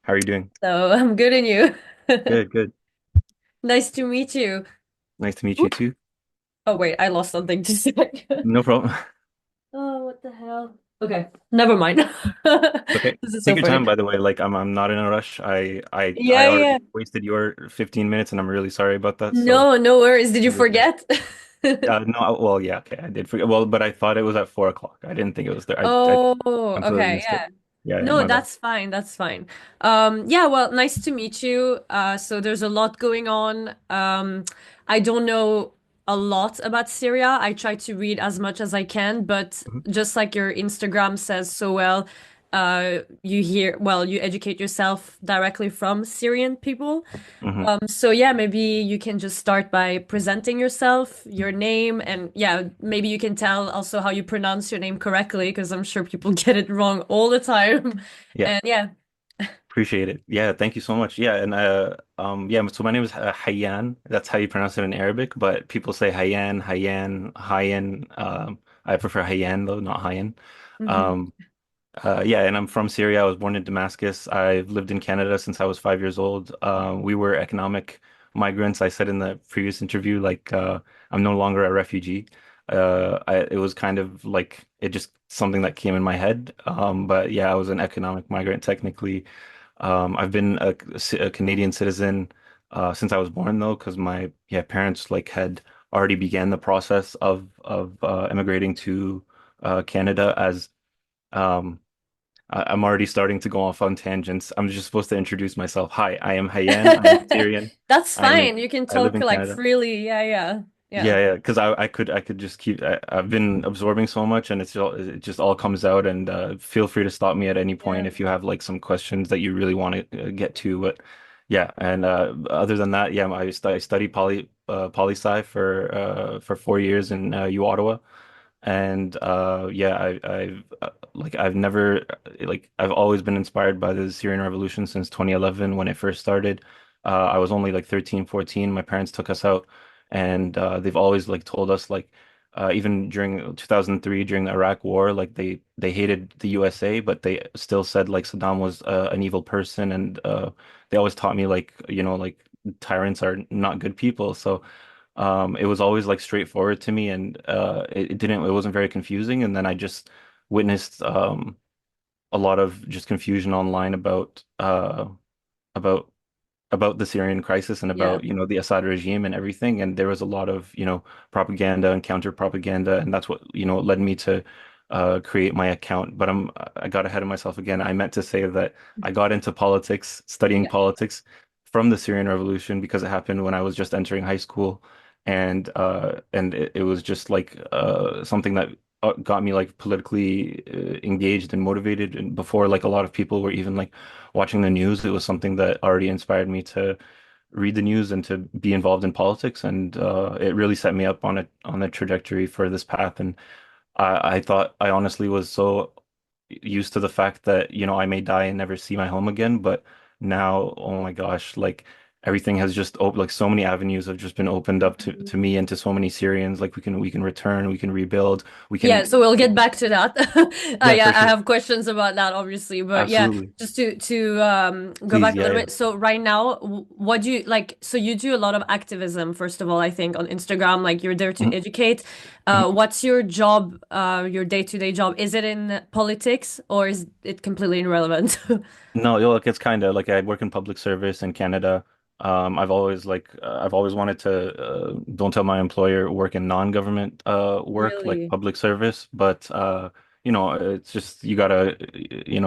How are you doing? So I'm good in you. Good, good. Nice to meet you. Nice to meet you Oop. too. Oh wait, I lost something to say. No problem. Oh, what the hell? Okay, never mind. Okay. This is Take so your funny. time, by the way. Like I'm not in a rush. I Yeah, yeah. already wasted your 15 minutes and I'm really sorry about that. So No, no worries. Did you really sorry. forget? No, well, yeah, okay, I did forget. Well, but I thought it was at 4 o'clock. I didn't think it was there. I Oh, completely okay, missed it. yeah. Yeah, yeah, No, my bad. that's fine. That's fine. Yeah, well, nice to meet you. So there's a lot going on. I don't know a lot about Syria. I try to read as much as I can, but Mhm, just like your Instagram says so well, you educate yourself directly from Syrian people. mhm. So yeah, maybe you can just start by presenting yourself, your name, and yeah, maybe you can tell also how you pronounce your name correctly, because I'm sure people get it wrong all the time. Yeah, And yeah, appreciate it. Yeah, thank you so much. Yeah, and yeah, so my name is Hayyan. That's how you pronounce it in Arabic, but people say Hayyan, Hayyan, Hayyan. I prefer Hayyan though, not Hayyan. hmm. Um, yeah, and I'm from Syria. I was born in Damascus. I've lived in Canada since I was 5 years old. We were economic migrants. I said in the previous interview, like, I'm no longer a refugee. It was kind of like it just something that came in my head. But yeah, I was an economic migrant technically. I've been a Canadian citizen since I was born though, because my parents like had already began the process of immigrating to Canada as um I'm already starting to go off on tangents. I'm just supposed to introduce myself. Hi, I am Hayyan. I am Syrian. That's I'm in, fine. You can I live talk in like Canada. freely. Yeah, yeah, yeah, Yeah, yeah, because I could just keep I've been absorbing so much and it just all comes out and feel free to stop me at any point yeah. if you have like some questions that you really want to get to. But yeah, and other than that, yeah, I studied poli sci for 4 years in Ottawa. And yeah, I've never like I've always been inspired by the Syrian revolution since 2011 when it first started. I was only like 13, 14. My parents took us out and they've always like told us like even during 2003 during the Iraq War like they hated the USA but they still said like Saddam was an evil person and they always taught me like like tyrants are not good people. So it was always like straightforward to me and it wasn't very confusing. And then I just witnessed a lot of just confusion online about about the Syrian crisis and Yeah. about, the Assad regime and everything. And there was a lot of, propaganda and counter propaganda. And that's what, led me to create my account. But I got ahead of myself again. I meant to say that I got into politics, studying Yeah. politics from the Syrian Revolution because it happened when I was just entering high school. And it was just like something that got me like politically engaged and motivated. And before like a lot of people were even like watching the news, it was something that already inspired me to read the news and to be involved in politics. And it really set me up on a trajectory for this path. And I thought I honestly was so used to the fact that, I may die and never see my home again. But now, oh my gosh, like everything has just opened, like so many avenues have just been opened up to me and to so many Syrians. Like we can return, we can rebuild, we Yeah, can, so we'll get back to that. yeah, Yeah, for I sure. have questions about that, obviously, but yeah, Absolutely. just to go Please, back a yeah, little yeah. bit. So right now, what do you like? So you do a lot of activism, first of all, I think on Instagram, like you're there to Mhm, educate. mhm. What's your job, your day-to-day job? Is it in politics or is it completely irrelevant? No, yo, like it's kind of like I work in public service in Canada. I've always wanted to don't tell my employer work in non-government work like Really? public service, but it's just you gotta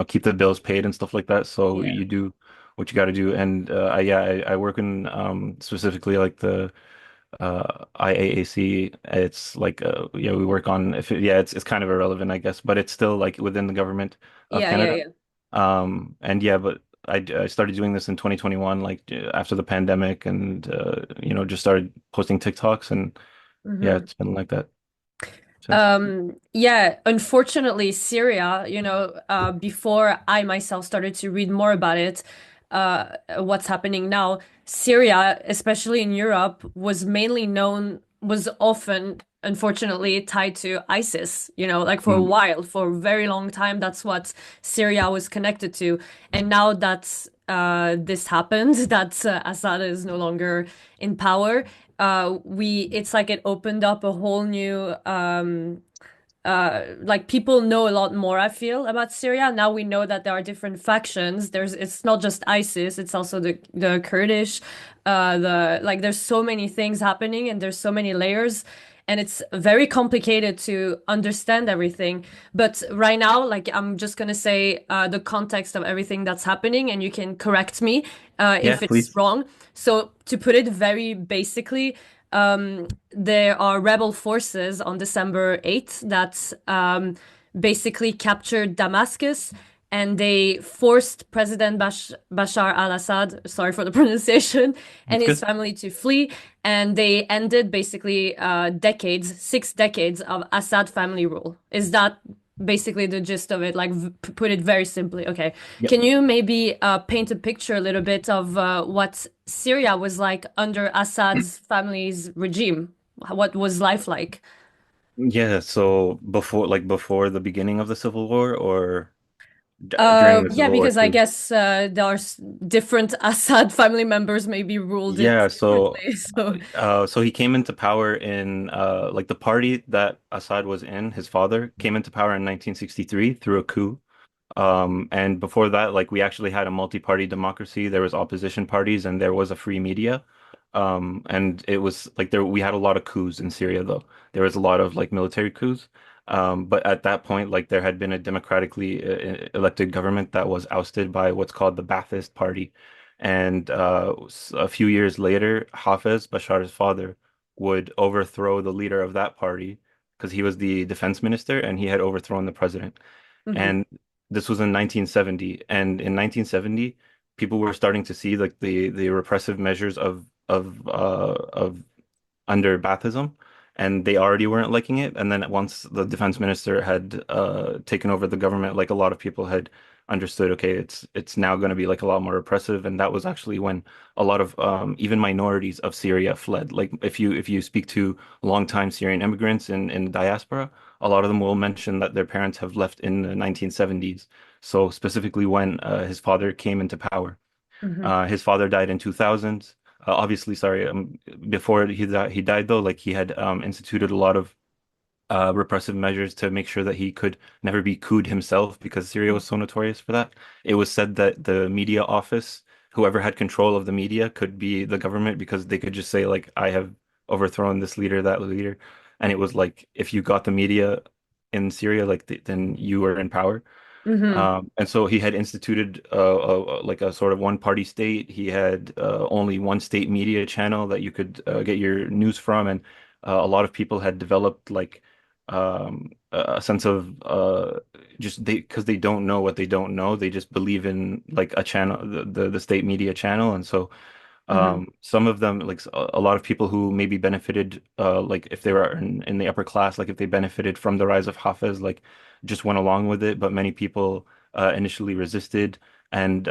keep the bills paid and stuff like that. So Yeah. you do what you gotta do. And I work in specifically like the IAAC. It's like we work on if it, yeah it's kind of irrelevant I guess, but it's still like within the government of Yeah, yeah, Canada. yeah. And yeah, but I started doing this in 2021, like after the pandemic, and just started posting TikToks, and yeah, Mm-hmm. it's been like that since. Yeah, unfortunately, Syria, before I myself started to read more about it, what's happening now, Syria, especially in Europe, was often, unfortunately, tied to ISIS, like for a Mm, while, for a very long time, that's what Syria was connected to. And now that this happened, that Assad is no longer in power, it's like it opened up a whole new like people know a lot more, I feel, about Syria. Now we know that there are different factions. It's not just ISIS, it's also the Kurdish, there's so many things happening and there's so many layers and it's very complicated to understand everything. But right now, like I'm just gonna say the context of everything that's happening and you can correct me Yeah, if it's please. wrong. So to put it very basically, there are rebel forces on December 8th that basically captured Damascus and they forced President Bashar al-Assad, sorry for the pronunciation, and That's his good. family to flee. And they ended basically 6 decades of Assad family rule. Is that basically the gist of it? Like, put it very simply. Okay. Yep. Can you maybe paint a picture a little bit of what Syria was like under Assad's family's regime? What was life like? Yeah, so before the beginning of the Civil War or during the Yeah, Civil War because I too? guess there are different Assad family members maybe ruled it Yeah, so differently. So, so he came into power in like the party that Assad was in, his father came into power in 1963 through a coup. And before that, like we actually had a multi-party democracy. There was opposition parties and there was a free media. And it was like there we had a lot of coups in Syria though. There was a lot of like military coups. But at that point, like there had been a democratically elected government that was ousted by what's called the Ba'athist Party. And a few years later, Hafez, Bashar's father, would overthrow the leader of that party because he was the defense minister and he had overthrown the president. mhm, And this was in 1970. And in 1970, people were starting to see like the repressive measures of under Baathism, and they already weren't liking it. And then once the defense minister had taken over the government, like a lot of people had understood, okay, it's now going to be like a lot more repressive. And that was actually when a lot of even minorities of Syria fled. Like if you speak to longtime Syrian immigrants in diaspora, a lot of them will mention that their parents have left in the 1970s. So specifically when his father came into power. mhm, His father died in 2000. Obviously, sorry, before he died though, like he had instituted a lot of repressive measures to make sure that he could never be couped himself because Syria was so notorious for that. It was said that the media office, whoever had control of the media, could be the government because they could just say like, I have overthrown this leader, that leader. And it was like, if you got the media in Syria, like then you were in power. mhm, And so he had instituted like a sort of one-party state. He had only one state media channel that you could get your news from, and a lot of people had developed like a sense of just they because they don't know what they don't know. They just believe in like a channel, the state media channel, and so mhm, some of them, like a lot of people who maybe benefited, like if they were in the upper class, like if they benefited from the rise of Hafez, like just went along with it. But many people initially resisted, and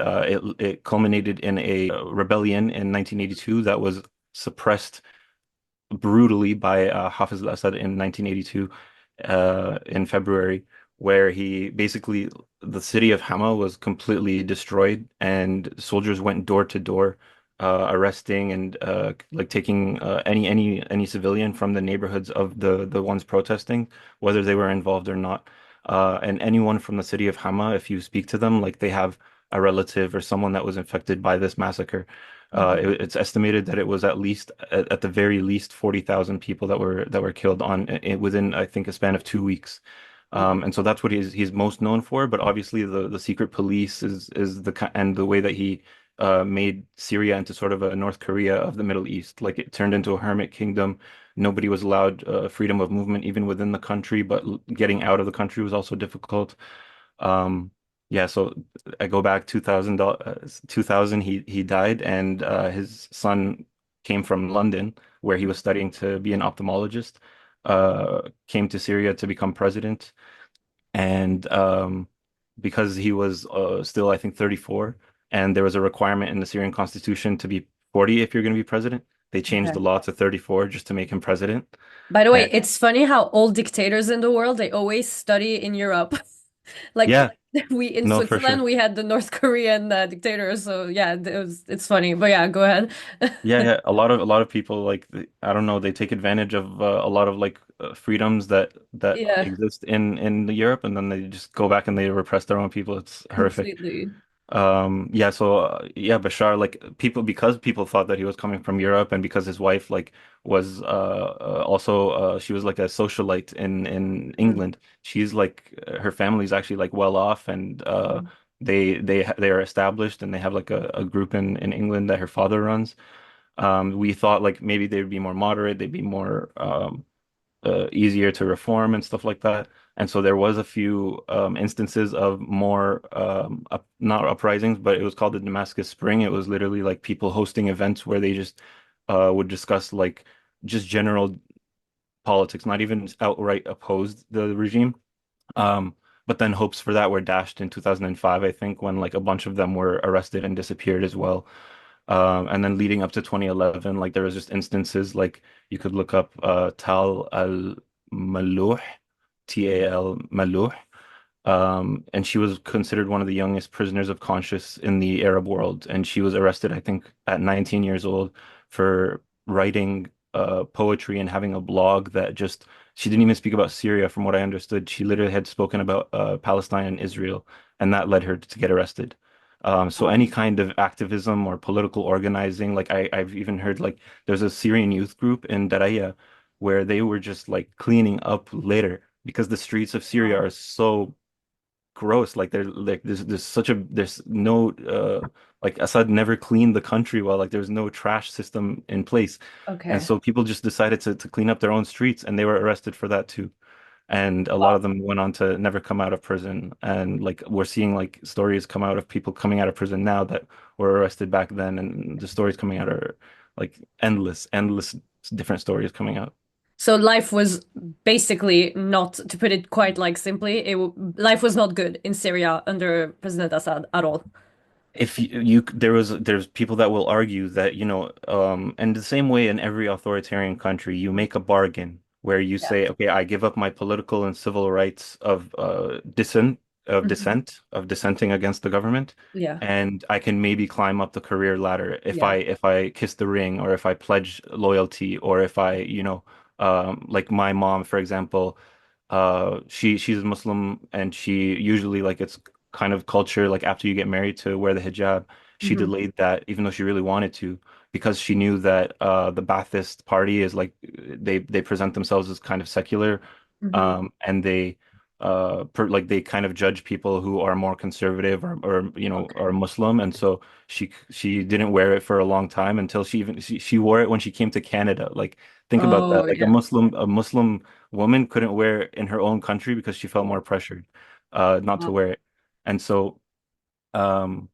it culminated in a rebellion in 1982 that was suppressed brutally by Hafez al-Assad in 1982 in February, where he basically the city of Hama was completely destroyed, and soldiers went door to door, arresting and like taking any civilian from the neighborhoods of the ones protesting, whether they were involved or not. And anyone from the city of Hama, if you speak to them, like they have a relative or someone that was infected by this massacre. mhm, It's estimated that it was at least at the very least 40,000 people that were killed within I think a span of 2 weeks. mhm, And so that's what he's most known for. But obviously the secret police is and the way that he made Syria into sort of a North Korea of the Middle East. Like it turned into a hermit kingdom. Nobody was allowed freedom of movement even within the country, but getting out of the country was also difficult. Um, yeah, so I go back 2000, he died, and his son came from London where he was studying to be an ophthalmologist, came to Syria to become president, and because he was still I think 34, and there was a requirement in the Syrian constitution to be 40 if you're going to be president, they changed the okay. law to 34 just to make him president. By the way, And it's funny how all dictators in the world, they always study in Europe. Like yeah, We in No, for Switzerland sure. we had the North Korean dictator, so yeah, it's funny. But yeah, go ahead. Yeah, yeah. A lot of people like I don't know, they take advantage of a lot of like freedoms that Yeah, exist in Europe, and then they just go back and they repress their own people. It's horrific. completely. Yeah, so yeah, Bashar, like people, because people thought that he was coming from Europe, and because his wife like was also she was like a socialite in Mm, England. She's like her family's actually like well off, and mm, they are established, and they have like a group in England that her father runs. We thought like maybe they would be more moderate, they'd be more easier to reform and stuff like that. And so there was a few instances of more not uprisings, but it was called the Damascus Spring. It was literally like people hosting events where they just would discuss like just general politics, not even outright opposed the regime. Um, but then hopes for that were dashed in 2005, I think, when like a bunch of them were arrested and disappeared as well. And then leading up to 2011, like there was just instances like you could look up Tal al-Malouh, Tal Malouh, and she was considered one of the youngest prisoners of conscience in the Arab world. And she was arrested, I think, at 19 years old for writing poetry and having a blog that just, she didn't even speak about Syria, from what I understood. She literally had spoken about Palestine and Israel, and that led her to get arrested. So any kind of activism or political organizing, like I've even heard like there's a Syrian youth group in Daraya where they were just like cleaning up litter because the streets of Syria wow. are so gross. Like there's such a there's no like Assad never cleaned the country well. Like there's no trash system in place. And Okay. so people just decided to clean up their own streets, and they were arrested for that too. And a lot Wow. of them went on to never come out of prison. And like we're seeing like stories come out of people coming out of prison now that were arrested back then, and the stories coming out are like endless different stories coming out. So life was basically not, to put it quite like simply, life was not good in Syria under President Assad at all. If you there's people that will argue that, and the same way in every authoritarian country, you make a bargain where you Yeah. say, okay, I give up my political and civil rights of Mhm. dissenting against the government, Yeah. and I can maybe climb up the career ladder if I Yeah. if I kiss the ring, or if I pledge loyalty, or if I, like my mom, for example, she's Muslim, and she usually, like, it's kind of culture, like after you get married, to wear the hijab. She Hmm. delayed that even though she really wanted to, because she knew that the Baathist party is like they present themselves as kind of secular, Hmm. and like they kind of judge people who are more conservative, or Okay. are Muslim. And so she didn't wear it for a long time until she wore it when she came to Canada. Like, think about Oh, that. Like yeah. A Muslim woman couldn't wear it in her own country because she felt more pressured not to Wow. wear it. And so, um,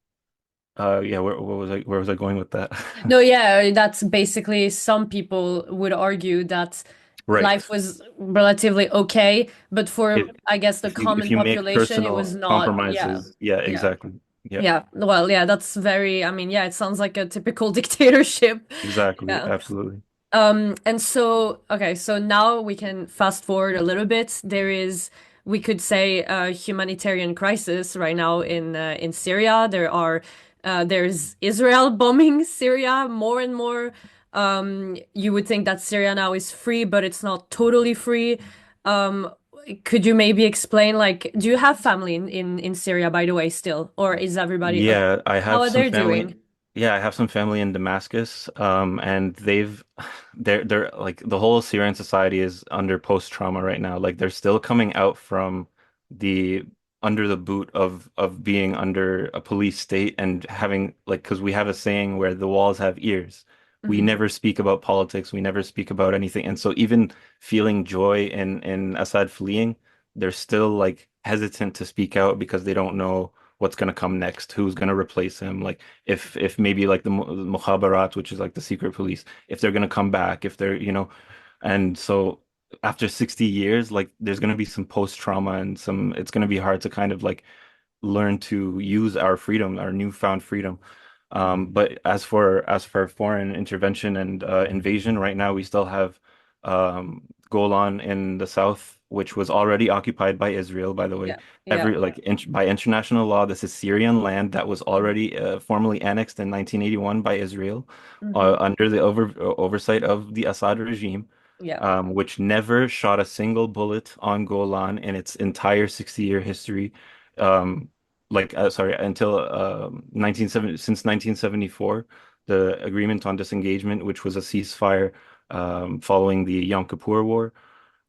yeah, where was I going with that? No, yeah, that's basically some people would argue that Right. life was relatively okay, but for, If I guess, the if common you make population, it was personal not. Yeah. compromises, yeah, Yeah. exactly. Yeah, Yeah. Well, yeah, that's very, I mean, yeah, it sounds like a typical dictatorship. exactly, Yeah. absolutely. And so, okay, so now we can fast forward a little bit. We could say, a humanitarian crisis right now in Syria. There's Israel bombing Syria more and more. You would think that Syria now is free, but it's not totally free. Um, could you maybe explain, like, do you have family in Syria, by the way, still, or is everybody like, Yeah, I how have are some they family. doing? Yeah, I have some family in Damascus, and they're like the whole Syrian society is under post-trauma right now. Like they're still coming out from the under the boot of being under a police state, and having, like, because we have a saying where the walls have ears. We Hmm. never speak about politics. We never speak about anything. And so even feeling joy in Assad fleeing, they're still like hesitant to speak out because they don't know what's going to come next, who's going to replace him, like if maybe like the Mukhabarat, which is like the secret police, if they're going to come back, if they're, and so after 60 years, like there's going to be some post-trauma, and some it's going to be hard to kind of like learn to use our freedom, our newfound freedom. But as for foreign intervention and invasion, right now we still have Golan in the south, which was already occupied by Israel, by the way. Yeah. Yeah. By international law, this is Syrian land that was already formally annexed in 1981 by Israel, Hmm. under the oversight of the Assad regime, Yeah. which never shot a single bullet on Golan in its entire 60-year history. Um, sorry, until 1970, since 1974, the agreement on disengagement, which was a ceasefire following the Yom Kippur War.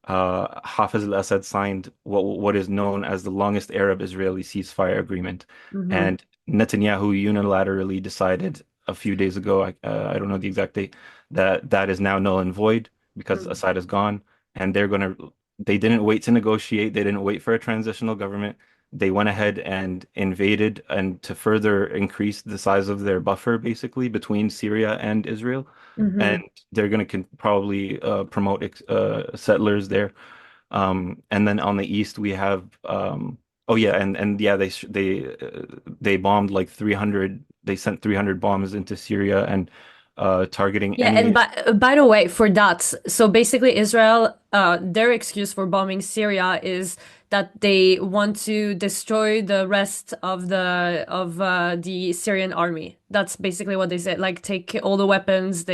Hafez al-Assad signed what is known as the longest Arab-Israeli ceasefire agreement, Hmm. and Netanyahu unilaterally decided a few days ago, I don't know the exact date, that that is now null and void because Hmm. Assad is gone, and they didn't wait to negotiate, they didn't wait for a transitional government. They went ahead and invaded, and to further increase the size of their buffer, basically between Syria and Israel, and Hmm. they're going to probably promote settlers there. And then on the east we have oh yeah, and yeah, they bombed like 300. They sent 300 bombs into Syria and targeting Yeah, and any. by the way, for that, so basically Israel, their excuse for bombing Syria is that they want to destroy the rest of the Syrian army. That's basically what they said. Like take all the weapons.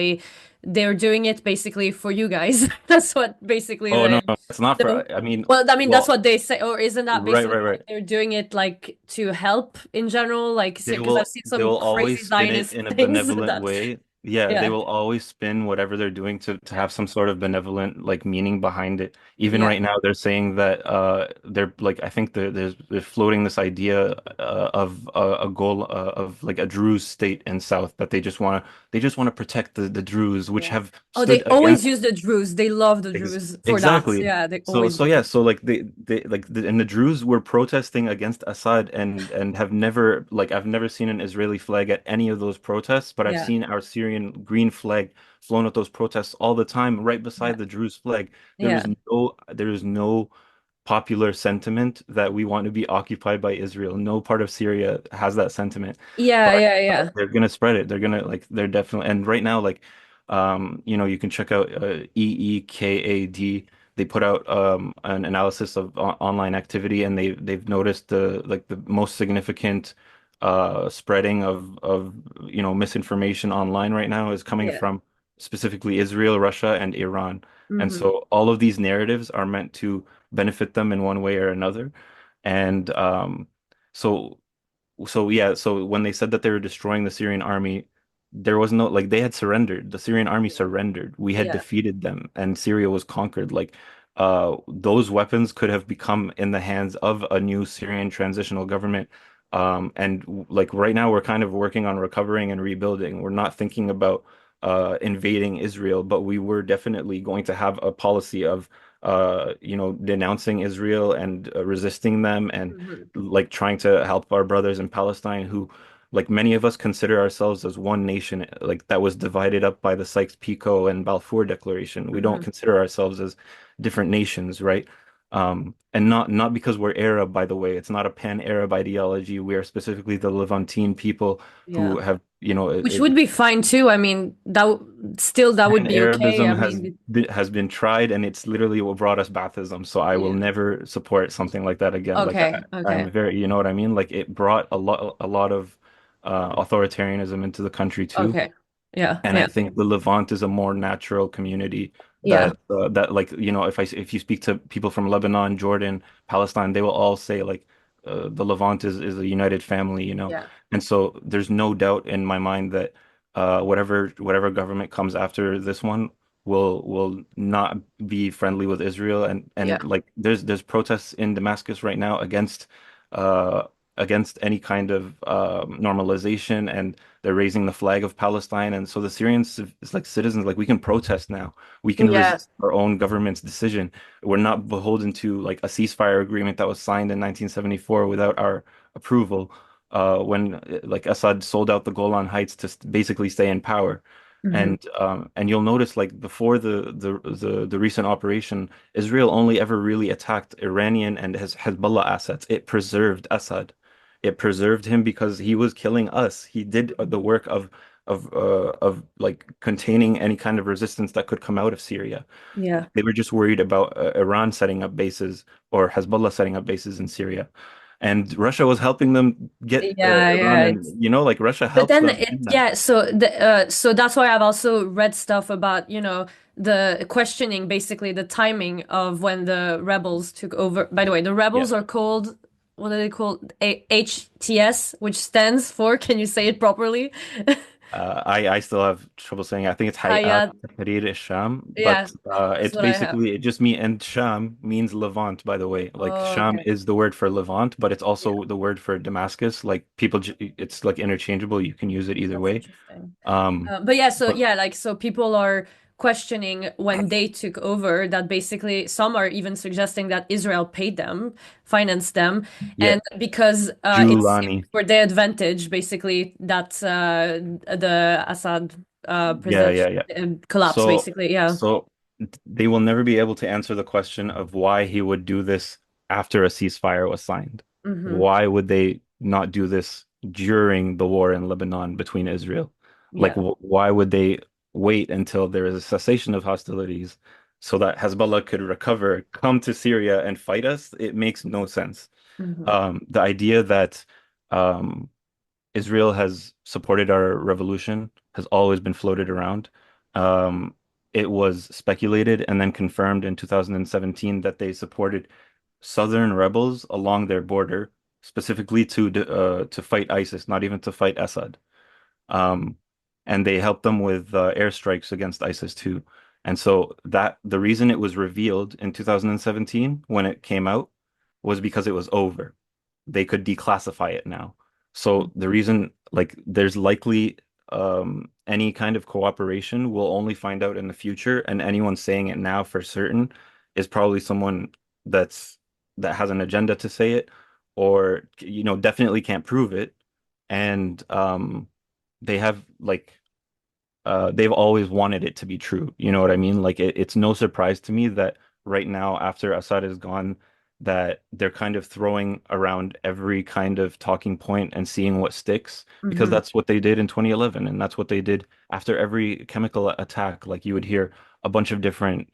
They're doing it basically for you guys. That's what basically Oh no, the no, it's not the for. I mean, well, I mean that's well, what they say, or isn't that right, basically right, like right. they're doing it like to help in general, like because I've seen They some will crazy always spin it Zionist in a things benevolent that way. Yeah, they yeah. will always spin whatever they're doing to have some sort of benevolent like meaning behind it. Even Yeah. right now, they're saying that they're like I think they're floating this idea of a goal of like a Druze state in South that they just want to protect the Druze, which Yeah. have Oh, stood they always against. use the Druze. They love the Druze for that. Exactly. Yeah, they So always so do. yeah, so like and the Druze were protesting against Assad and have never like I've never seen an Israeli flag at any of those protests, but I've Yeah. seen our Syrian green flag flown at those protests all the time, right Yeah. beside the Druze flag. Yeah. There is no popular sentiment that we want to be occupied by Israel. No part of Syria has that sentiment, Yeah. but Yeah. Yeah. they're gonna spread it. They're gonna like they're definitely and right now like you can check out EEKAD. They put out an analysis of online activity, and they've noticed the most significant spreading of misinformation online right now is coming Yeah. from specifically Israel, Russia, and Iran. And Hmm. so all of these narratives are meant to benefit them in one way or another. And so so when they said that they were destroying the Syrian army, there was no like they had surrendered. The Syrian army Yeah. surrendered. We had Yeah. defeated them and Syria was conquered. Like those weapons could have become in the hands of a new Syrian transitional government. Like right now we're kind of working on recovering and rebuilding. We're not thinking about invading Israel, but we were definitely going to have a policy of denouncing Israel and resisting them and Hmm. like trying to help our brothers in Palestine who like many of us consider ourselves as one nation like that was divided up by the Sykes-Picot and Balfour Declaration. We don't Hmm. consider ourselves as different nations, right? And not because we're Arab, by the way. It's not a pan-Arab ideology. We are specifically the Levantine people Yeah. who have, Which would be fine too. I mean, still that would be okay. I Pan-Arabism mean, has been tried, and it's literally what brought us Baathism. So I will yeah. never support something like that again. Like Okay. I'm Okay. very, you know what I mean? Like it brought a lot of authoritarianism into the country too. Okay. Yeah. And I Yeah. think the Levant is a more natural community Yeah. that like if you speak to people from Lebanon, Jordan, Palestine, they will all say like the Levant is a united family, you know. Yeah. And so there's no doubt in my mind that whatever government comes after this one will not be friendly with Israel and Yeah. like there's protests in Damascus right now uh against any kind of normalization, and they're raising the flag of Palestine. And so the Syrians, it's like citizens, like we can protest now. We can Yeah. resist our own government's decision. We're not beholden to like a ceasefire agreement that was signed in 1974 without our approval, when like Assad sold out the Golan Heights to basically stay in power. Hmm. And you'll notice like before the recent operation, Israel only ever really attacked Iranian and Hezbollah assets. It preserved Assad. It preserved him because he was killing us. He did the work of of like containing any kind of resistance that could come out of Syria. Yeah. They were just worried about Iran setting up bases or Hezbollah setting up bases in Syria. And Russia was helping them get Yeah, Iran, yeah. and like Russia But helps then them in that. so that's why I've also read stuff about, the questioning basically the timing of when the rebels took over. By the way, the Yeah. rebels are called, what are they called? HTS, which stands for, can you say it properly? I still have trouble saying it. I think it's Hayat Hayat. Tahrir Sham, Yeah, but that's it's what I have. basically it just me and Sham means Levant, by the way. Like Oh, Sham okay. is the word for Levant, but it's Yeah, also the word for Damascus. Like it's like interchangeable. You can use it either that's way. interesting. Um, But yeah, so but yeah, like so people are questioning when they took over that basically some are even suggesting that Israel paid them, financed them, yeah, and because it's Julani. for their advantage, basically that the Assad Yeah, president yeah, yeah. collapsed, So, basically. Yeah. so they will never be able to answer the question of why he would do this after a ceasefire was signed. Hmm. Why would they not do this during the war in Lebanon between Israel? Like, Yeah. why would they wait until there is a cessation of hostilities so that Hezbollah could recover, come to Syria and fight us? It makes no sense. Hmm. The idea that um, Israel has supported our revolution has always been floated around. Um, it was speculated and then confirmed in 2017 that they supported southern rebels along their border, specifically to fight ISIS, not even to fight Assad. Um, and they helped them with airstrikes against ISIS too. And so that the reason it was revealed in 2017 when it came out was because it was over. They could declassify it now. So the reason, like, there's likely any kind of cooperation we'll only find out in the future, and anyone saying it now for certain is probably someone that's that has an agenda to say it, or definitely can't prove it. And they have like they've always wanted it to be true. You know what I mean? Like it's no surprise to me that right now, after Assad is gone, that they're kind of throwing around every kind of talking point and seeing what sticks, because Hmm. that's what they did in 2011, and that's what they did after every chemical attack. Like you would hear a bunch of different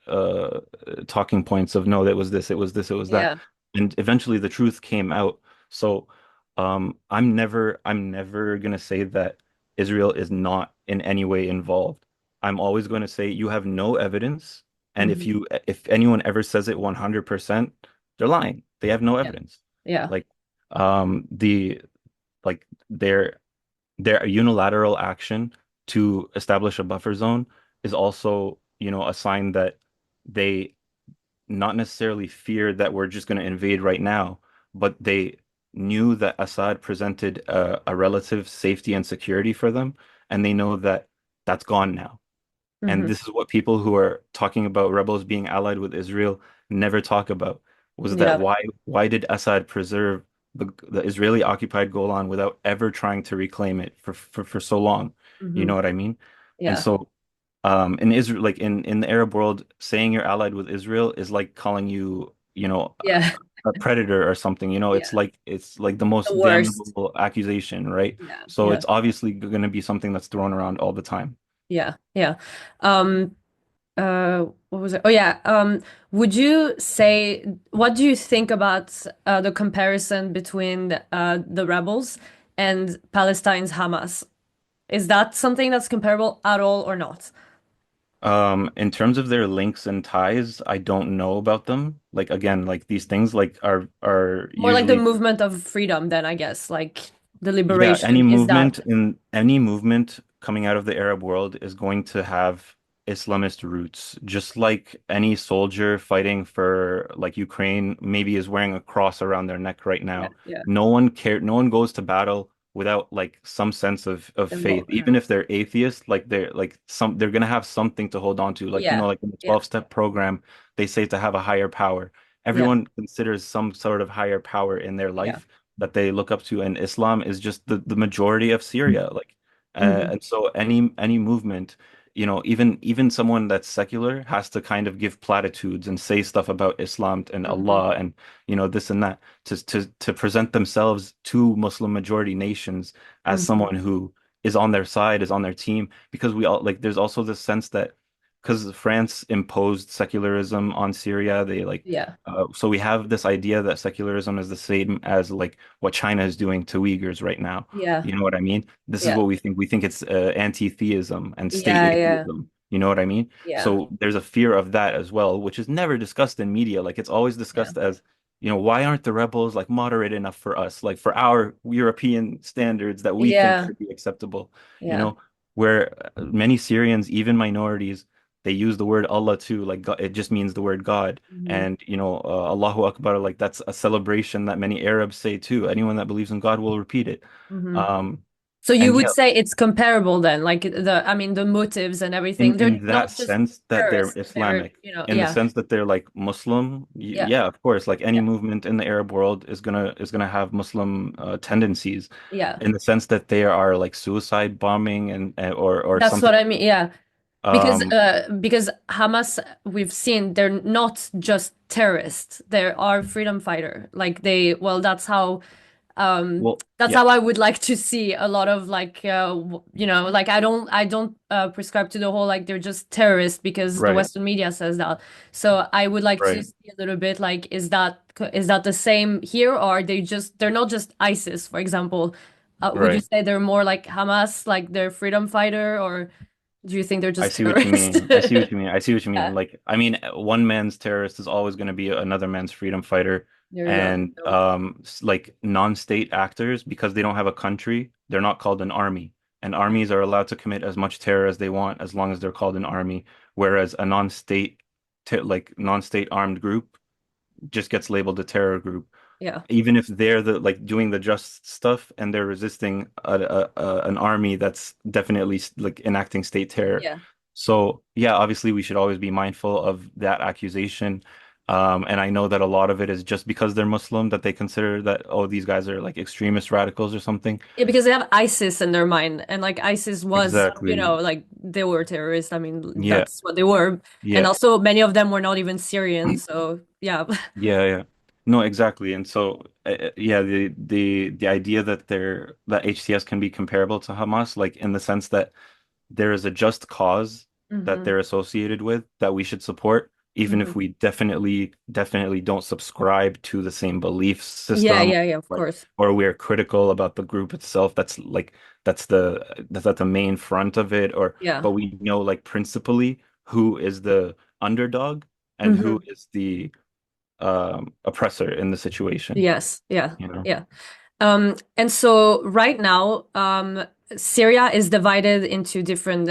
talking points of no, that was this, it was this, it was that, Yeah. and eventually the truth came out. So I'm never gonna say that Israel is not in any way involved. I'm always going to say you have no evidence, and if Hmm. you if anyone ever says it 100%, they're lying. They have no Yeah. evidence. Yeah. Like the like their unilateral action to establish a buffer zone is also, a sign that they not necessarily fear that we're just going to invade right now, but they knew that Assad presented a relative safety and security for them, and they know that that's gone now. And Hmm. this is what people who are talking about rebels being allied with Israel never talk about, was that Yeah. why did Assad preserve the Israeli occupied Golan without ever trying to reclaim it for so long? You Hmm. know what I mean? And Yeah. so in Israel, like in the Arab world, saying you're allied with Israel is like calling you, Yeah. a predator or something. Yeah. It's like the The most worst. damnable accusation, right? Yeah. So Yeah. it's obviously going to be something that's thrown around all the time. Yeah. Yeah. Um, what was it? Oh yeah. Would you say, what do you think about the comparison between the rebels and Palestine's Hamas? Is that something that's comparable at all or not? In terms of their links and ties, I don't know about them. Like again, like these things like are More like the usually. movement of freedom, then I guess, like the Yeah, liberation any movement coming out of the Arab world is going to have Islamist roots. Just like any soldier fighting for like Ukraine maybe is wearing a cross around their neck right Yeah. now. Yeah. No one goes to battle without like some sense of faith. Yeah. Even if they're atheist, like they're gonna have something to hold on to. Like, Yeah. like in the Yeah. 12-step program, they say to have a higher power. Yeah. Everyone considers some sort of higher power in their Yeah. life that they look up to, and Islam is just the majority of Syria. Like, Hmm. and so any movement, even someone that's secular has to kind of give platitudes and say stuff about Islam and Hmm. Allah and this and that to present themselves to Muslim majority nations as Hmm. someone who is on their side, is on their team, because we all like there's also this sense that because France imposed secularism on Syria, they like Yeah. so we have this idea that secularism is the same as like what China is doing to Uyghurs right now. Yeah. You know what I mean? This is Yeah. what we think. We think it's anti-theism and state Yeah. Yeah. atheism. You know what I mean? Yeah. So there's a fear of that as well, which is never discussed in media. Like it's always Yeah. discussed as, why aren't the rebels like moderate enough for us, like for our European standards that we think Yeah. should be acceptable, you Yeah. know, where many Syrians, even minorities, they use the word Allah too, like God, it just means the word God. Hmm. And Allahu Akbar, like that's a celebration that many Arabs say too. Anyone that believes in God will repeat it. Hmm. Um, So you and would yeah, say it's comparable then, like I mean, the motives and everything. They're in that not just sense that they're terrorists. They're, Islamic, in the yeah, sense that they're like Muslim, yeah, yeah, of course, like any yeah, movement in the Arab world is gonna have Muslim tendencies, yeah. in the sense that they are like suicide bombing or That's something. what I mean. Yeah. Um, Because Hamas, we've seen they're not just terrorists. They are freedom fighter. Like well, well, that's yeah, how I would like to see a lot of like like I don't prescribe to the whole like they're just terrorists because the right, Western media says that. So I would like to right, see a little bit like is that the same here, or are they're not just ISIS, for example. Would you right. say they're more like Hamas, like they're freedom fighter, or do you think they're I just see what you terrorists? mean. I see what you mean. I see what you mean. Yeah, Like, I mean, one man's terrorist is always going to be another man's freedom fighter. there you And go. like non-state actors, because they don't have a country, they're not called an army. And armies are allowed to commit as much terror as they want as long as they're called an army. Whereas a non-state armed group just gets labeled a terror group, Yeah, even if they're the like doing the just stuff and they're resisting an army that's definitely like enacting state terror. yeah. So yeah, obviously we should always be mindful of that accusation. And I know that a lot of it is just because they're Muslim that they consider that, oh, these guys are like extremist radicals or something. Yeah, because they have ISIS in their mind, and like ISIS was, Exactly. like they were terrorists. I mean, Yeah. that's what they were, and Yeah. also many of them were not even Syrian. So yeah, Yeah, yeah. No, exactly. And so, yeah, the idea that HTS can be comparable to Hamas, like in the sense that there is a just cause that hmm they're associated with that we should support, even if hmm we definitely don't subscribe to the same belief Yeah, system, yeah, yeah. Of or, course. or we're critical about the group itself. That's at the main front of it, Yeah. but we know like principally who is the underdog and who hmm is the oppressor in the situation, Yes. Yeah. you know? Yeah. And so right now, Syria is divided into different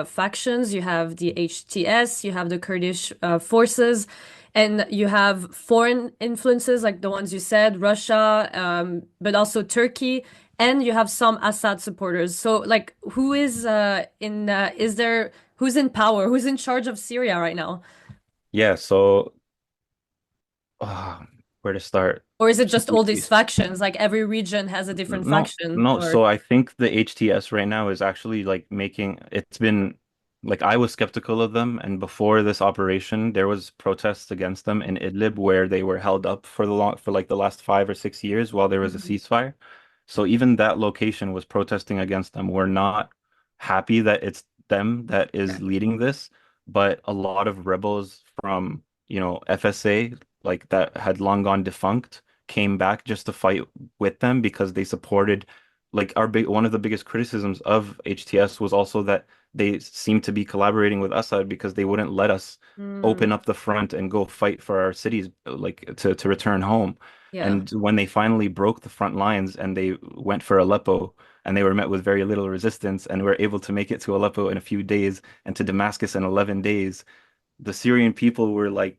factions. You have the HTS, you have the Kurdish forces, and you have foreign influences like the ones you said, Russia, but also Turkey, and you have some Assad supporters. So, like, who's in power? Who's in charge of Syria right now? Yeah, so uh, where to start? Or is it just all these factions? Like every region has a different No, faction, no. or So I think the HTS right now is actually like it's been like I was skeptical of them, and before this operation, there was protests against them in Idlib where they were held up for like the last 5 or 6 years while there was a Mhm. ceasefire. So even that location was protesting against them. We're not happy that it's them that is leading this, but a lot of rebels from, FSA, like that had long gone defunct, came back just to fight with them because they supported like one of the biggest criticisms of HTS was also that they seemed to be collaborating with Assad because they wouldn't let us Mm, open up the front and go fight for our cities, like to return home. yeah. And when they finally broke the front lines and they went for Aleppo, and they were met with very little resistance and were able to make it to Aleppo in a few days and to Damascus in 11 days, the Syrian people were like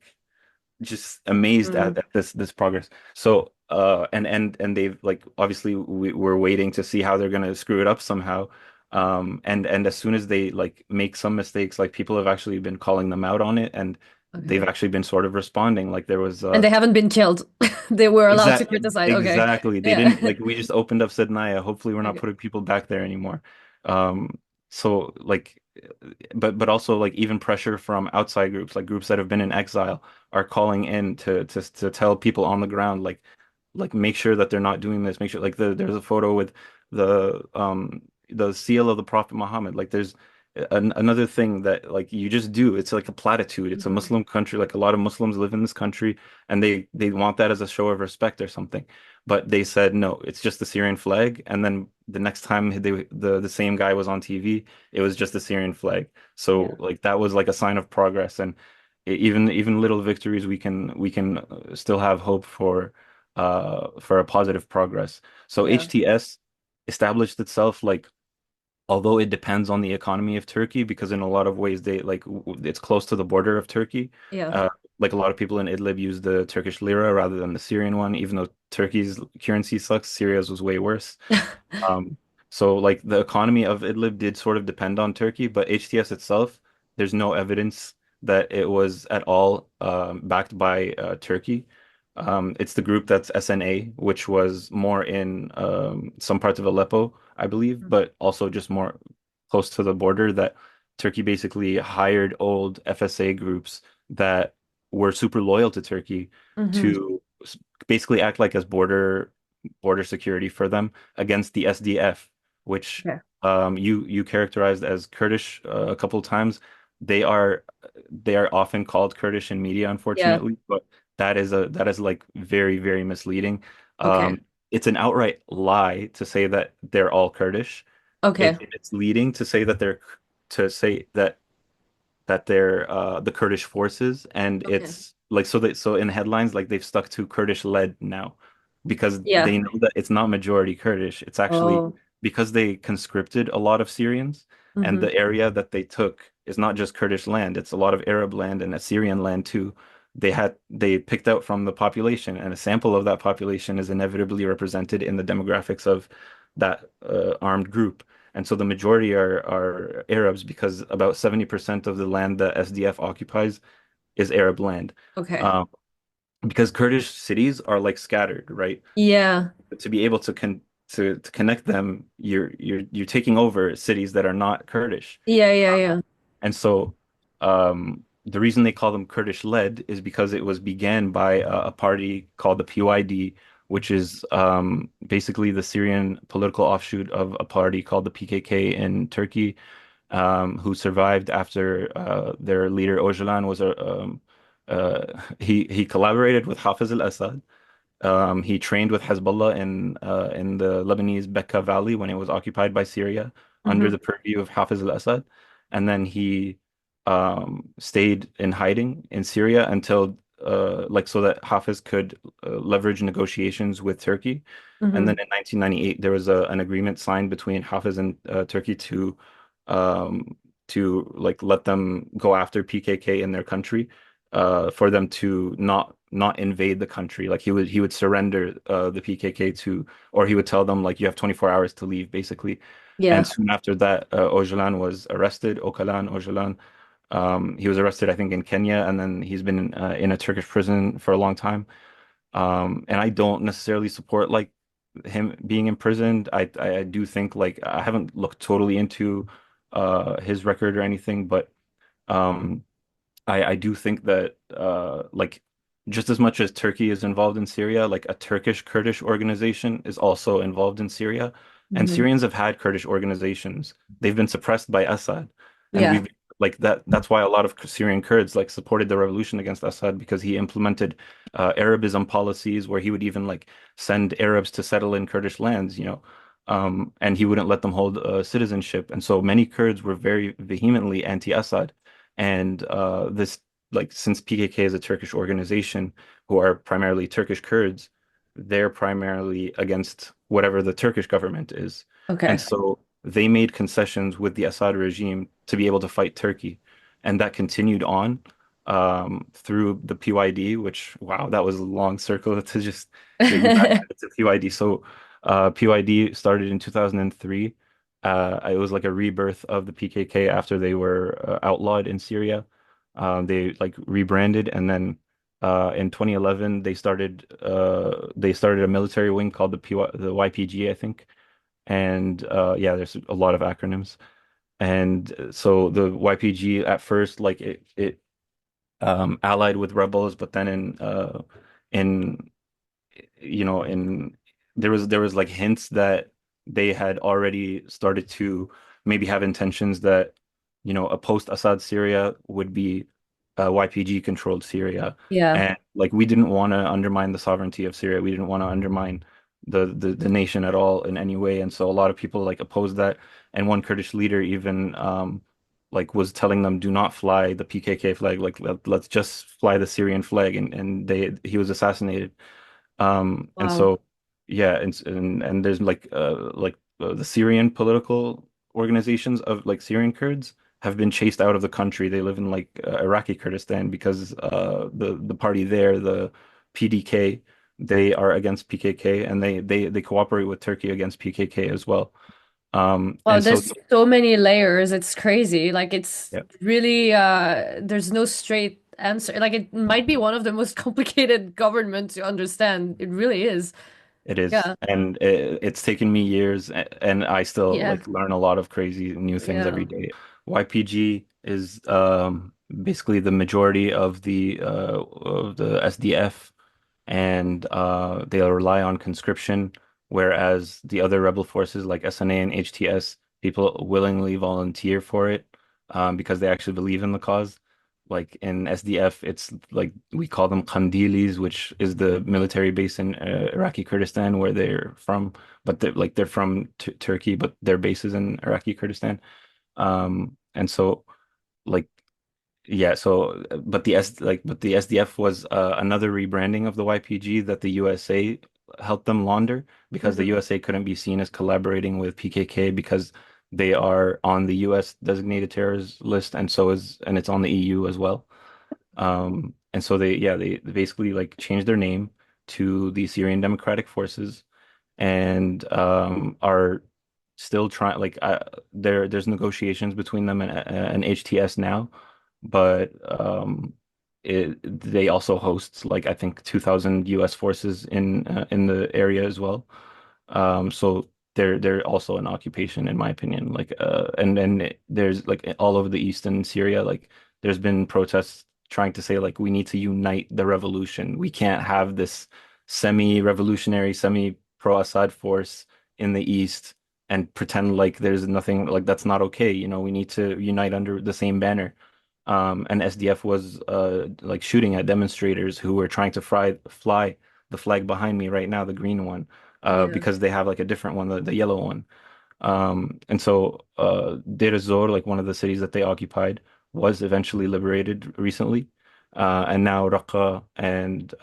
just amazed Mm. at this progress. So and they've like obviously we're waiting to see how they're gonna screw it up somehow. And as soon as they like make some mistakes, like people have actually been calling them out on it, and they've Okay. actually been sort of responding. Like there was And they haven't been killed. They were allowed to exactly criticize. Okay. exactly they Yeah. didn't like we just opened up Sednaya. Hopefully we're not Okay. putting people back there anymore. So like but also like even pressure from outside groups, like groups that have been in exile, are calling in to tell people on the ground like make sure that they're not doing this. Make sure like there's a photo with the the seal of the Prophet Muhammad. Like there's another thing that like you just do. It's like a platitude. It's a Mhm. Muslim country. Like a lot of Muslims live in this country, and they want that as a show of respect or something. But they said no, it's just the Syrian flag. And then the next time the same guy was on TV, it was just the Syrian flag. So Yeah. like that was like a sign of progress. And even little victories, we can still have hope for a positive progress. So Yeah. HTS established itself like although it depends on the economy of Turkey because in a lot of ways they like it's close to the border of Turkey. Yeah. Uh, like a lot of people in Idlib use the Turkish lira rather than the Syrian one, even though Turkey's currency sucks, Syria's was way worse. Um, so like the economy of Idlib did sort of depend on Turkey, but HTS itself, there's no evidence that it was at all backed by Turkey. It's the group that's SNA, which was more in some parts of Aleppo, I believe, but also just more close to the border that Turkey basically hired old FSA groups that were super loyal to Turkey Hmm. to basically act like as border security for them against the SDF, which Okay. you characterized as Kurdish a couple times. They are often called Kurdish in media, Yeah. unfortunately, but that is like very, very misleading. Okay. It's an outright lie to say that they're all Kurdish. Okay. It's leading to say that they're the Kurdish forces, and Okay. it's like so in headlines like they've stuck to Kurdish led now because Yeah. they know that it's not majority Kurdish. It's actually Oh. because they conscripted a lot of Syrians, and Hmm. the area that they took is not just Kurdish land; it's a lot of Arab land and Assyrian land too. They picked out from the population, and a sample of that population is inevitably represented in the demographics of that armed group. And so the majority are Arabs because about 70% of the land that SDF occupies is Arab land. Okay. Um, because Kurdish cities are like scattered, right? Yeah. To be able to connect them, you're taking over cities that are not Kurdish. Yeah. Yeah. Yeah. And so the reason they call them Kurdish led is because it was began by a party called the PYD, which is basically the Syrian political offshoot of a party called the PKK in Turkey, who survived after their leader Öcalan was he collaborated with Hafez al-Assad. He trained with Hezbollah in the Lebanese Bekaa Valley when it was occupied by Syria under Hmm. the purview of Hafez al-Assad, and then he stayed in hiding in Syria until like so that Hafez could leverage negotiations with Turkey. And Hmm. then in 1998, there was an agreement signed between Hafez and Turkey um, to like let them go after PKK in their country, for them to not invade the country. Like he would surrender the PKK to, or he would tell them like you have 24 hours to leave, basically. And Yeah. soon after that, Öcalan was arrested. Öcalan. He was arrested, I think, in Kenya, and then he's been in a Turkish prison for a long time. And I don't necessarily support like him being imprisoned. I do think like I haven't looked totally into his record or anything, but um, I do think that like just as much as Turkey is involved in Syria, like a Turkish Kurdish organization is also involved in Syria. And Hmm. Syrians have had Kurdish organizations. They've been suppressed by Assad. And Yeah. we've like that's why a lot of Syrian Kurds like supported the revolution against Assad because he implemented Arabism policies where he would even like send Arabs to settle in Kurdish lands. And he wouldn't let them hold citizenship. And so many Kurds were very vehemently anti-Assad. And this, like, since PKK is a Turkish organization who are primarily Turkish Kurds, they're primarily against whatever the Turkish government is. And Okay. so they made concessions with the Assad regime to be able to fight Turkey. And that continued on through the PYD, which, wow, that was a long circle to just get you back to PYD. So PYD started in 2003. It was like a rebirth of the PKK after they were outlawed in Syria. They like rebranded, and then in 2011 they started a military wing called the YPG, I think. And yeah, there's a lot of acronyms. And so the YPG at first, like it allied with rebels, but then in you know in there was like hints that they had already started to maybe have intentions that, a post-Assad Syria would be a YPG controlled Syria. Yeah. And like we didn't want to undermine the sovereignty of Syria. We didn't want to undermine the nation at all in any way. And so a lot of people like opposed that. And one Kurdish leader even like was telling them, do not fly the PKK flag, like let's just fly the Syrian flag. And he was assassinated. And Wow. so yeah, and there's the Syrian political organizations of like Syrian Kurds have been chased out of the country. They live in like Iraqi Kurdistan because the party there, the PDK, they are against PKK and they cooperate with Turkey against PKK as well. Wow, And so there's so many layers. It's crazy. Like it's yeah, really there's no straight answer. Like it might be one of the most complicated government to understand. It really is. it is, Yeah. and it's taken me years, and I still Yeah. like learn a lot of crazy new things every Yeah. day. YPG is basically the majority of the SDF, and they'll rely on conscription, whereas the other rebel forces like SNA and HTS, people willingly volunteer for it because they actually believe in the cause. Like in SDF, it's like we call them Qandilis, which is the military base in Iraqi Kurdistan where they're from, but they're from t Turkey, but their base is in Iraqi Kurdistan. And so like yeah, so but the SDF was another rebranding of the YPG that the USA helped them launder because the Hmm. USA couldn't be seen as collaborating with PKK because they are on the US designated terrorist list and it's on the EU as well. And so they basically like changed their name to the Syrian Democratic Forces and are still trying there's negotiations between them and HTS now, but they also host like I think 2,000 US forces in the area as well. So they're also an occupation in my opinion. And then there's like all over the eastern Syria, like there's been protests trying to say like we need to unite the revolution. We can't have this semi-revolutionary, semi-pro-Assad force in the east and pretend like there's nothing like that's not okay. We need to unite under the same banner. And SDF was like shooting at demonstrators who were trying to fly the flag behind me right now, the green one, Yeah. because they have like a different one, the yellow one. And so Deir ez-Zor, like one of the cities that they occupied, was eventually liberated recently. And now Raqqa and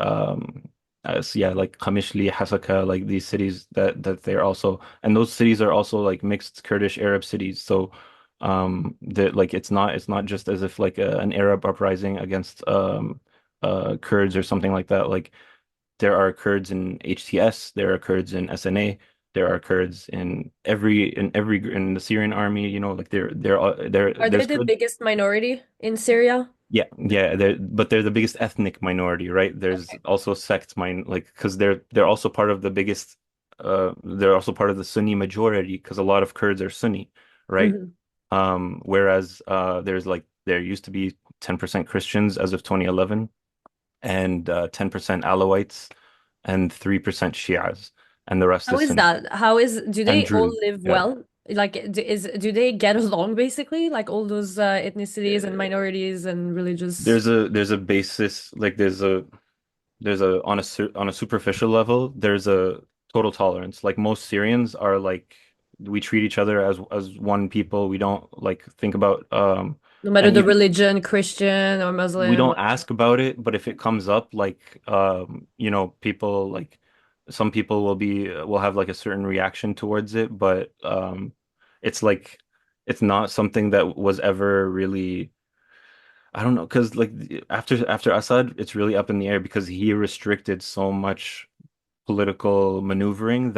so yeah, like Qamishli, Hasaka, like these cities that they're also, and those cities are also like mixed Kurdish Arab cities. So that like it's not just as if like an Arab uprising against Kurds or something like that. Like there are Kurds in HTS, there are Kurds in SNA, there are Kurds in the Syrian army, like Are they there's the Kurds. biggest minority in Syria? Yeah, but they're the biggest ethnic minority, right? There's Okay. also sect like because they're also part of the biggest they're also part of the Sunni majority because a lot of Kurds are Sunni, right? Hmm. Whereas there used to be 10% Christians as of 2011 and 10% Alawites and 3% Shias and the rest How is is Sunni that? Do and they all Druze. live Yeah. well? Like, do they get along basically? Like all those ethnicities and Uh, minorities and religious. there's a basis like there's a on a superficial level there's a total tolerance. Like most Syrians are like we treat each other as one people. We don't like think about No matter and the even religion, Christian or we Muslim. don't ask about it, but if it comes up, like people like some people will have like a certain reaction towards it, but it's like it's not something that was ever really I don't know because like after Assad, it's really up in the air because he restricted so much political maneuvering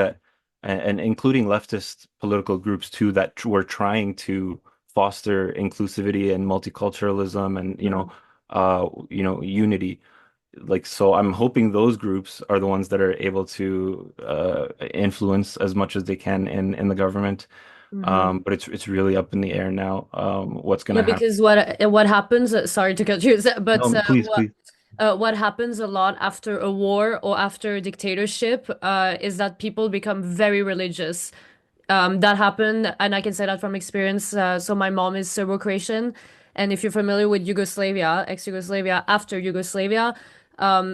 and including leftist political groups too, that were trying to foster inclusivity and multiculturalism and Mhm. unity. Like so I'm hoping those groups are the ones that are able to influence as much as they can in the government. Mhm. But it's really up in the air now, what's Yeah, gonna happen. because what happens, sorry to cut you, but No, please, please. what happens a lot after a war or after a dictatorship is that people become very religious. That happened, and I can say that from experience. So my mom is Serbo-Croatian, and if you're familiar with Yugoslavia, ex-Yugoslavia, after Yugoslavia,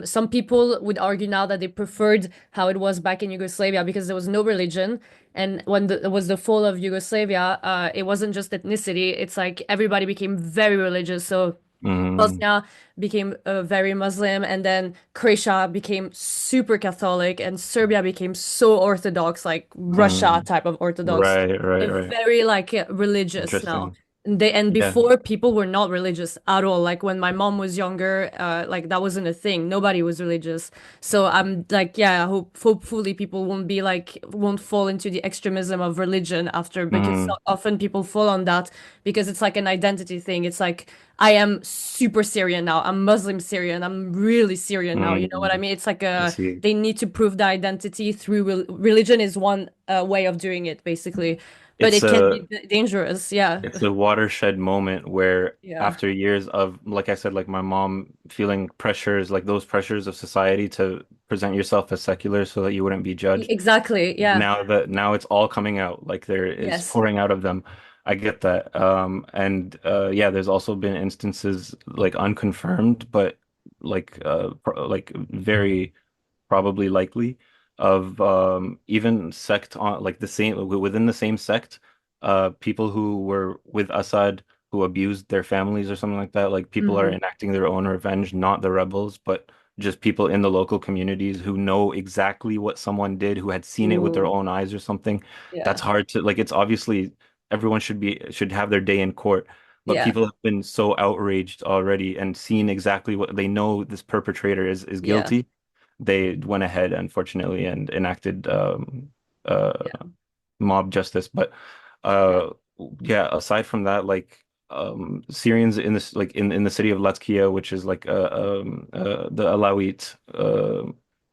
some people would argue now that they preferred how it was back in Yugoslavia because there was no religion. And when it was the fall of Yugoslavia, it wasn't just ethnicity. It's like everybody became very religious. So Mm, Bosnia became very Muslim, and then Croatia became super Catholic, and Serbia became so Orthodox, like Russia mm, type of Orthodox. right, right, They're right. very like religious now. Interesting. And Yeah. before people were not religious at all. Like when my mom was younger, like that wasn't a thing. Nobody was religious. So I'm like, yeah, hopefully people won't fall into the extremism of religion after, because so Mm, often people fall on that because it's like an identity thing. It's like I am super Syrian now. I'm Muslim Syrian. I'm really Syrian now. You know what I mm, mean? It's like I see. they need to prove their identity through religion is one way of doing it, basically. But It's it can be a dangerous. Yeah. it's a watershed moment where Yeah. after years of, like I said, like my mom feeling pressures, like those pressures of society to present yourself as secular so that you wouldn't be judged. Exactly. Yeah. Now it's all coming out, like there is Yes. pouring out of them. I get that. And yeah, there's also been instances like unconfirmed, but like very probably likely of even sect on like the same within the same sect, people who were with Assad who abused their families or something like that. Like people are Hmm. enacting their own revenge, not the rebels, but just people in the local communities who know exactly what someone did, who had seen it with their Ooh. own eyes or something. That's Yeah. hard to like. It's obviously everyone should have their day in court. But Yeah. people have been so outraged already and seen exactly what they know this perpetrator is Yeah. guilty. They went ahead, unfortunately, and enacted Yeah. mob justice. But Yeah. uh, yeah, aside from that, like Syrians in this like in the city of Latakia, which is like the Alawite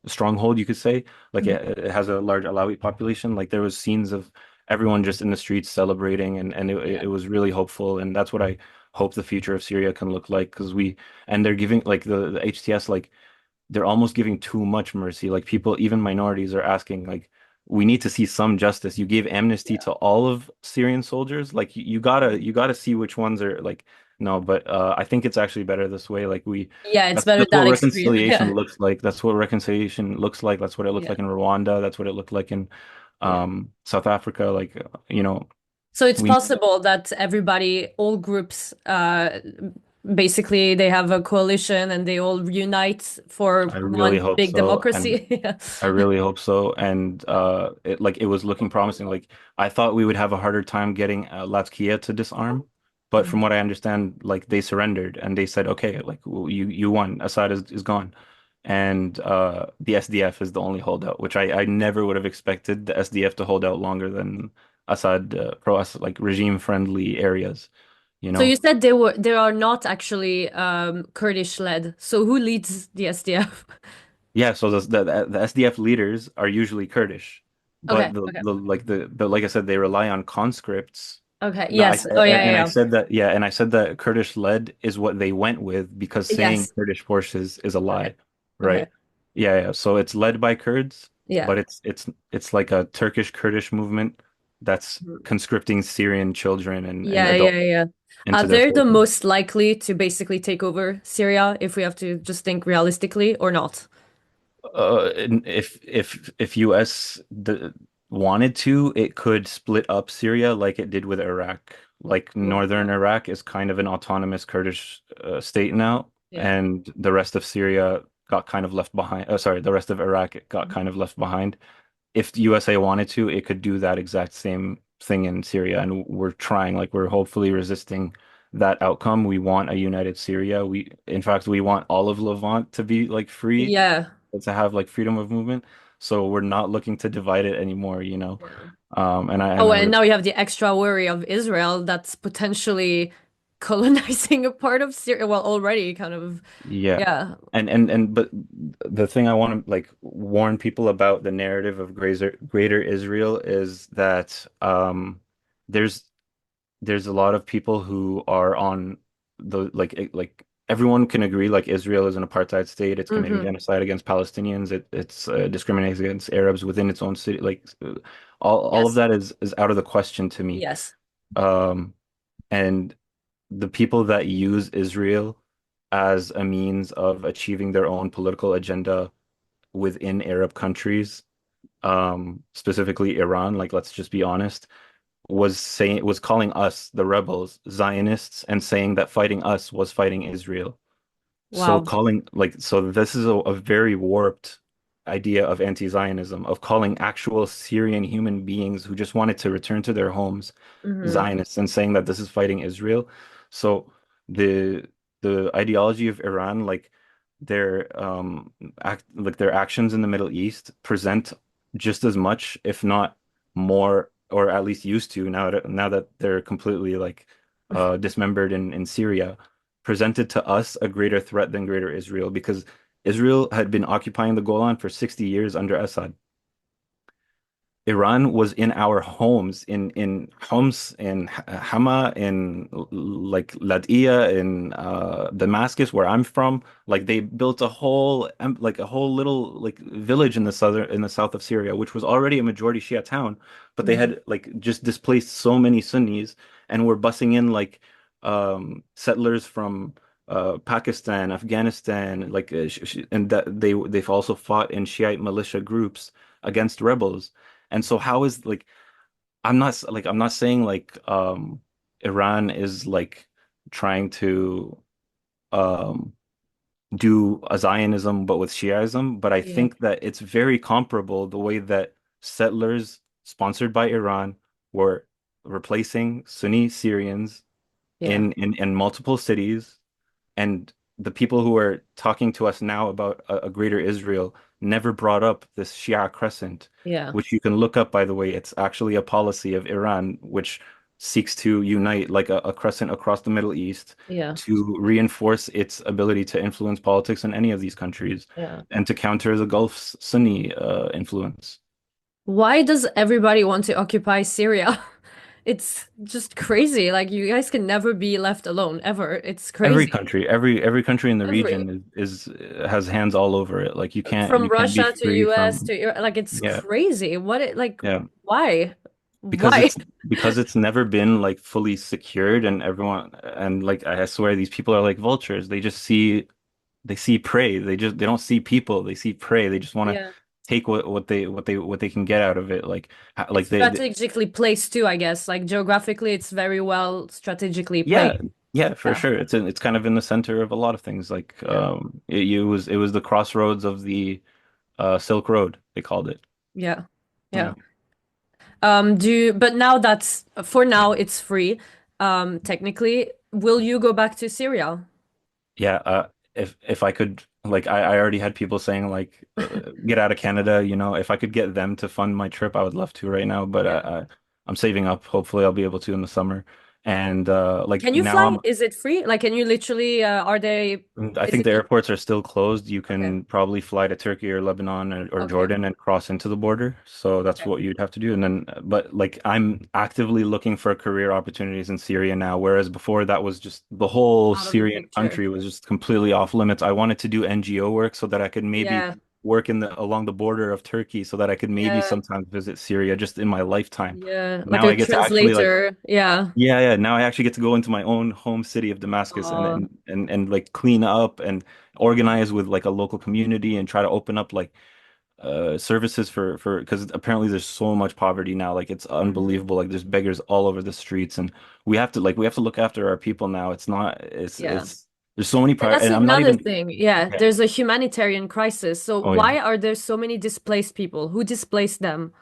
stronghold, you could say. Like Mhm. it has a large Alawite population. Like there was scenes of everyone just in the streets celebrating, and Yeah. it was really hopeful, and that's what I hope the future of Syria can look like because we and they're giving like the HTS like they're almost giving too much mercy. Like people, even minorities are asking, like, we need to see some justice. You gave amnesty Yeah. to all of Syrian soldiers. Like you gotta see which ones are like no, but I think it's actually better this way. Like we Yeah. It's better that's what that extreme. reconciliation Yeah. looks like. That's what reconciliation looks like. That's what it looked Yeah. like in Rwanda. That's what it looked like in Yeah. South Africa. Like So it's we possible that everybody, all groups, basically they have a coalition and they all unite for I really one hope big so. And democracy. Yeah. I really hope so. And it was looking promising. Like I thought we would have a harder time getting Latakia to disarm, but from Mhm. what I understand, like they surrendered and they said, okay, like you won. Assad is gone. And the SDF is the only holdout, which I never would have expected the SDF to hold out longer than Assad pro-Assad like regime friendly areas, you So know? you said they are not actually Kurdish led. So who leads the SDF? Yeah, so the SDF leaders are usually Kurdish, but Okay. the Okay. the like the like I said, they rely on conscripts. Okay. No, Yes. Oh yeah. and I Yeah. said that yeah, and I said that Kurdish led is what they went with because Yeah. saying Yes. Kurdish forces is a Okay. lie, Okay. right? Yeah, yeah. So it's led by Kurds, Yeah. but it's like a Turkish Kurdish movement that's conscripting Syrian children and Yeah. Yeah. adults Yeah. Are into their they the forces. most likely to basically take over Syria if we have to just think realistically or not? And if US wanted to, it could split up Syria like it did with Iraq. Like Mm, northern yeah. Iraq is kind of an autonomous Kurdish state now, Yeah. and the rest of Syria got kind of left behind. Sorry, the rest of Iraq got kind of left behind. If the USA wanted to, it could do that exact same thing in Syria, and we're trying. Like we're hopefully resisting that outcome. We want a united Syria. In fact, we want all of Levant to be like free Yeah. to have like freedom of movement. So we're not looking to divide it anymore, you know. Yeah. And Oh, I and really now you have the extra worry of Israel that's potentially colonizing a part of Syria. Well, already kind of. yeah. Yeah. And but the thing I want to like warn people about the narrative of greater Israel is that there's there's a lot of people who are on the like everyone can agree like Israel is an apartheid state. It's committing Hmm. genocide against Palestinians. It's discriminating against Arabs within its own city. Like all of Yes. that is out of the question to me. Yes. Um, and the people that use Israel as a means of achieving their own political agenda within Arab countries, specifically Iran, like let's just be honest, was calling us the rebels Zionists and saying that fighting us was fighting Israel. So Wow. calling like so this is a very warped idea of anti-Zionism, of calling actual Syrian human beings who just wanted to return to their homes Hmm. Zionists and saying that this is fighting Israel. So the the ideology of Iran, like their their actions in the Middle East present just as much, if not more, or at least used to now that they're completely like dismembered in Syria, presented to us a greater threat than Greater Israel because Israel had been occupying the Golan for 60 years under Assad. Iran was in our homes in Homs, in Hama, in like Ladia, in Damascus, where I'm from. Like they built a whole like a whole little like village in the south of Syria, which was already a majority Shia town, but they Hmm. had like just displaced so many Sunnis and were bussing in like settlers from Pakistan, Afghanistan, like and that they've also fought in Shiite militia groups against rebels. And so how is like I'm not saying like Iran is like trying to um do a Zionism but with Shiaism, but I Yeah. think that it's very comparable the way that settlers sponsored by Iran were replacing Sunni Syrians Yeah. in multiple cities, and the people who are talking to us now about a greater Israel never brought up this Shia crescent, Yeah. which you can look up, by the way. It's actually a policy of Iran, which seeks to unite like a crescent across the Middle East Yeah. to reinforce its ability to influence politics in any of these countries Yeah. and to counter the Gulf's Sunni influence. Why does everybody want to occupy Syria? It's just crazy. Like you guys can never be left alone ever. It's crazy. Every country in the Every region has hands all over it. Like from you can't be Russia to free US from to like it's yeah. crazy. What it like Yeah. why? because Why? it's because it's never been like fully secured and everyone and like I swear these people are like vultures. They see prey. They don't see people. They see prey. They just want to Yeah. take what they can get out of it. Like It's they strategically placed too, I guess. Like geographically, it's very well strategically yeah, placed. yeah, for Yeah. sure. It's kind of in the center of a lot of things. Like Yeah. it was the crossroads of the Silk Road, they called it. Yeah. Yeah. Yeah. But now that's for now it's free. Technically, will you go back to Syria? Yeah, if I could, like, I already had people saying like, get out of Canada. You know, if I could get them to fund my trip, I would love to right now. But Yeah. I'm saving up. Hopefully, I'll be able to in the summer. And like Can you now, fly? Is it free? Like, can you literally, are they, I is think it, the airports are still closed. You okay. can probably fly to Turkey or Lebanon or Okay. Jordan and cross into the border. So that's Okay. what you'd have to do. And then, but like, I'm actively looking for career opportunities in Syria now, whereas before that was just the whole Out of the Syrian picture. country was just completely off limits. I wanted to do NGO work so that I could maybe Yeah. work in the along the border of Turkey so that I could maybe Yeah. sometimes visit Syria just in my lifetime. Yeah. Like Now a I get to actually like translator. Yeah. yeah, yeah. Now I actually get to go into my own home city of Damascus Uh, and like clean up and organize with like a local community and try to open up like services for because apparently there's so much poverty now. Like it's mhm. unbelievable. Like there's beggars all over the streets and we have to look after our people now. It's not Yeah. there's so many And pri that's and I'm not another even thing. Yeah. yeah. There's a humanitarian crisis. So Oh yeah. why are there so many displaced people? Who displaced them?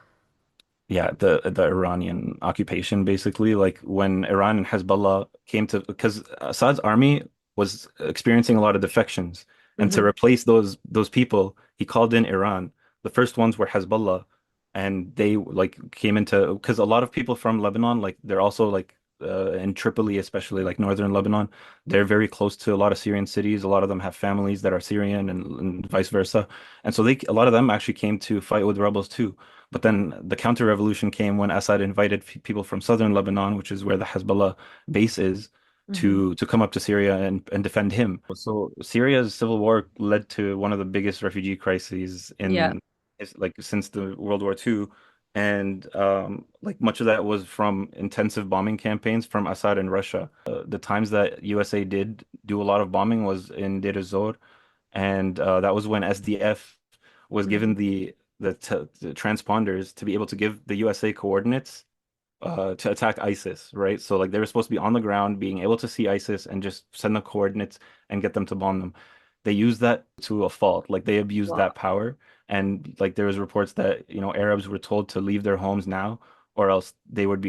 Yeah, the Iranian occupation basically, like when Iran and Hezbollah came to, because Assad's army was experiencing a lot of defections, and to Hmm. replace those people, he called in Iran. The first ones were Hezbollah, and they like came into because a lot of people from Lebanon, like they're also like in Tripoli, especially like northern Lebanon, they're very close to a lot of Syrian cities. A lot of them have families that are Syrian and vice versa, and so they a lot of them actually came to fight with rebels too. But then the counter-revolution came when Assad invited people from southern Lebanon, which is where the Hezbollah base is, Hmm. to come up to Syria and defend him. So Syria's civil war led to one of the biggest refugee crises Yeah. in like since the World War II. And like much of that was from intensive bombing campaigns from Assad and Russia. The times that USA did do a lot of bombing was in Deir ez-Zor, and that was when SDF was given Mhm. the transponders to be able to give the USA coordinates to attack ISIS, right? So like they were supposed to be on the ground, being able to see ISIS and just send the coordinates and get them to bomb them. They used that to a fault. Like they abused Wow. that power. And like there was reports that, Arabs were told to leave their homes now, or else they would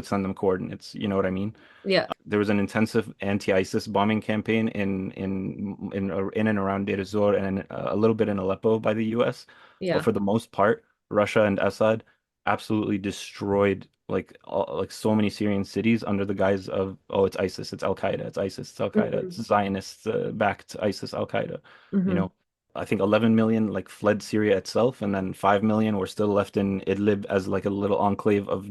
send them coordinates. You know what I mean? Yeah. There was an intensive anti-ISIS bombing campaign in and around Deir ez-Zor and a little bit in Aleppo by the US. But Yeah. for the most part, Russia and Assad absolutely destroyed like so many Syrian cities under the guise of, oh, it's ISIS, it's Al-Qaeda, it's ISIS, it's Al-Qaeda, it's Hmm. Zionists backed ISIS, Al-Qaeda. You Hmm. know, I think 11 million like fled Syria itself, and then 5 million were still left in Idlib as like a little enclave of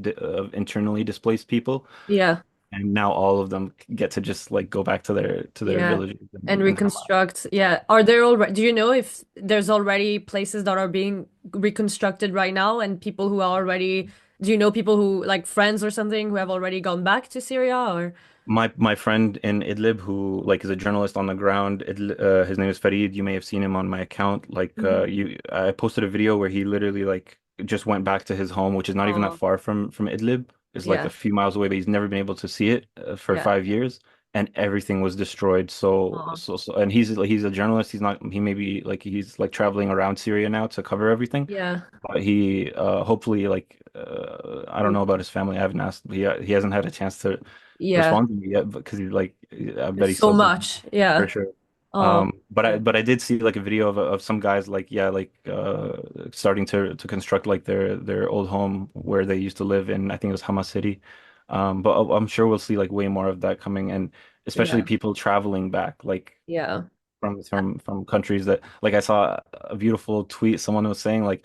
internally displaced people. Yeah. And now all of them get to just like go back to their Yeah. villages And and have. reconstruct. Yeah. Are there already, do you know if there's already places that are being reconstructed right now and people who are already, do you know people who like friends or something who have already gone back to Syria or? My friend in Idlib, who like is a journalist on the ground, his name is Farid. You may have seen him on my account. Like Hmm. I posted a video where he literally like just went back to his home, which is not even that Oh, far from Idlib. It's like a yeah. few miles away, but he's never been able to see it for Yeah. 5 years, and everything was destroyed. Oh, And he's a journalist. He may be like he's like traveling around Syria now to cover everything. yeah. But he hopefully like I don't know about his family. I haven't asked. He hasn't had a chance to Yeah. respond to me yet because he's like I bet There's he's so still thinking much. for Yeah. sure. Oh, But I yeah. but I did see like a video of some guys like yeah like starting to construct like their old home where they used to live in. I think it was Hama City. But I'm sure we'll see like way more of that coming, and especially Yeah. people traveling back like Yeah. from countries that like I saw a beautiful tweet. Someone was saying like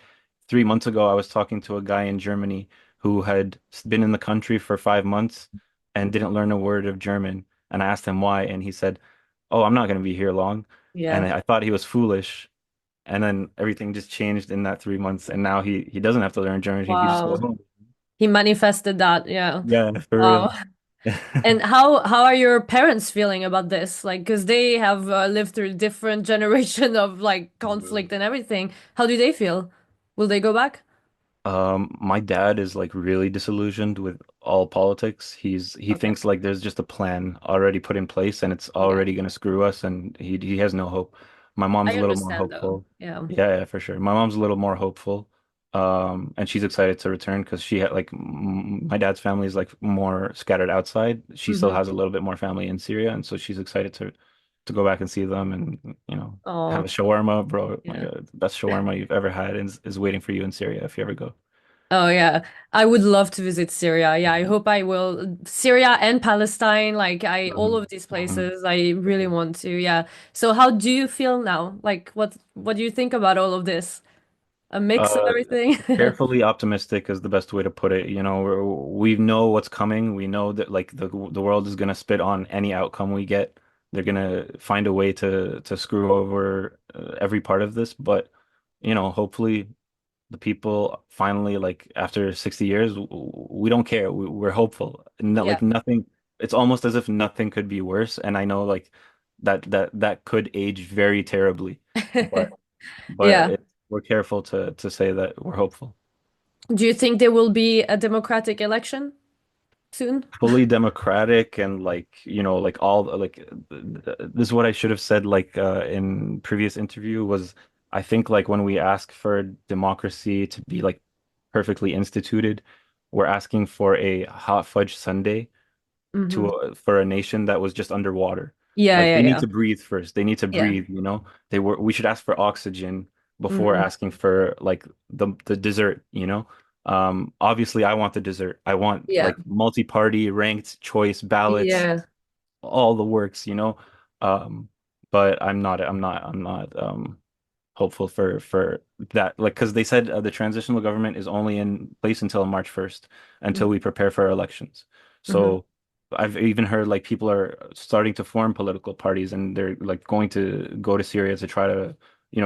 3 months ago I was talking to a guy in Germany who had been in the country for 5 months and didn't learn a word of German. And I asked him why, and he said, "Oh, I'm not going to be here long." And Yeah. I thought he was foolish. And then everything just changed in that 3 months, and now he doesn't have to learn German. He can just go Wow. home. He manifested that. Yeah. Yeah, for Wow. real. And how are your parents feeling about this? Like, because they have lived through different generation of like conflict and everything. How do they feel? Will they go back? My dad is like really disillusioned with all politics. He Okay. thinks like there's just a plan already put in place and it's Yeah. already gonna screw us, and he has no hope. My mom's I a little more understand though. hopeful. Yeah. Yeah, yeah, for sure. My mom's a little more hopeful. And she's excited to return because she had like my dad's family is like more scattered outside. She still Hmm. has a little bit more family in Syria, and so she's excited to go back and see them and have a Oh, shawarma, bro. My yeah. God, the best shawarma you've ever had is waiting for you in Syria if you ever go. Oh yeah, I would love to visit Syria. Yeah, I hope I will. Syria and Palestine, like I all Mhm. of these Mhm. places, I For really sure. want to. Yeah. So how do you feel now? Like what do you think about all of this? A mix of Uh, everything? Carefully optimistic is the best way to put it. We know what's coming. We know that like the world is gonna spit on any outcome we get. They're gonna find a way to screw over every part of this. But hopefully the people finally like after 60 years, we don't care. We're hopeful. Yeah. Like nothing. It's almost as if nothing could be worse. And I know like that could age very terribly. But Yeah. we're careful to say that we're hopeful. Do you think there will be a democratic election soon? Fully democratic and like, like all like this is what I should have said like in previous interview was I think like when we ask for democracy to be like perfectly instituted, we're asking for a hot fudge sundae Hmm. for a nation that was just underwater. Yeah, Like yeah, they need yeah. to breathe first. They need to Yeah. breathe. We should ask for oxygen before Hmm. asking for like the dessert. Obviously I want the dessert. I want Yeah. like multi-party ranked choice ballots, Yeah. all the works. Um, but I'm not hopeful for that. Like, because they said the transitional government is only in place until March 1st, until we prepare for our elections. Hmm. So I've even heard like people are starting to form political parties and they're like going to go to Syria to try to,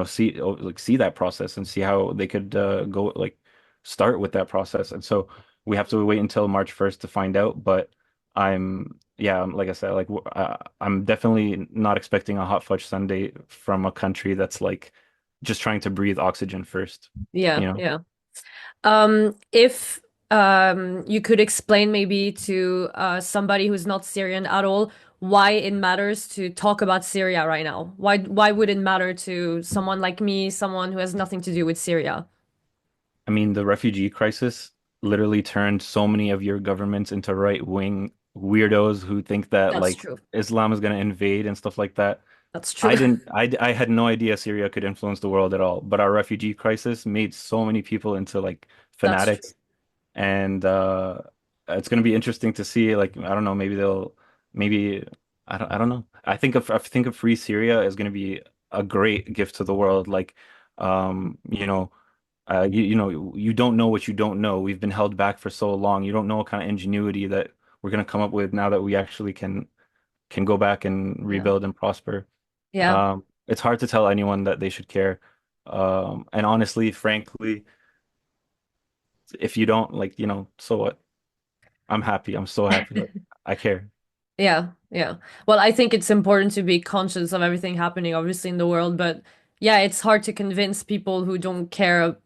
see that process and see how they could go like start with that process. And so we have to wait until March 1st to find out. But yeah, like I said, like I'm definitely not expecting a hot fudge sundae from a country that's like just trying to breathe oxygen first, Yeah, you know? yeah. If you could explain maybe to somebody who's not Syrian at all why it matters to talk about Syria right now. Why would it matter to someone like me, someone who has nothing to do with Syria? I mean, the refugee crisis literally turned so many of your governments into right-wing weirdos who think that That's like true. Islam is going to invade and stuff like that. That's true. I didn't, I had no idea Syria could influence the world at all. But our refugee crisis made so many people into like That's true. fanatics, and it's going to be interesting to see. Like, I don't know, maybe maybe I don't know. I think of free Syria is going to be a great gift to the world. Like, you know. You know, you don't know what you don't know. We've been held back for so long. You don't know what kind of ingenuity that we're going to come up with now that we actually can go back and Yeah. rebuild and prosper. Yeah. It's hard to tell anyone that they should care. And honestly, frankly, if you don't like, so what? I'm happy. I'm so happy. Like, I care. Yeah, yeah. Well, I think it's important to be conscious of everything happening, obviously, in the world, but yeah, it's hard to convince people who don't care.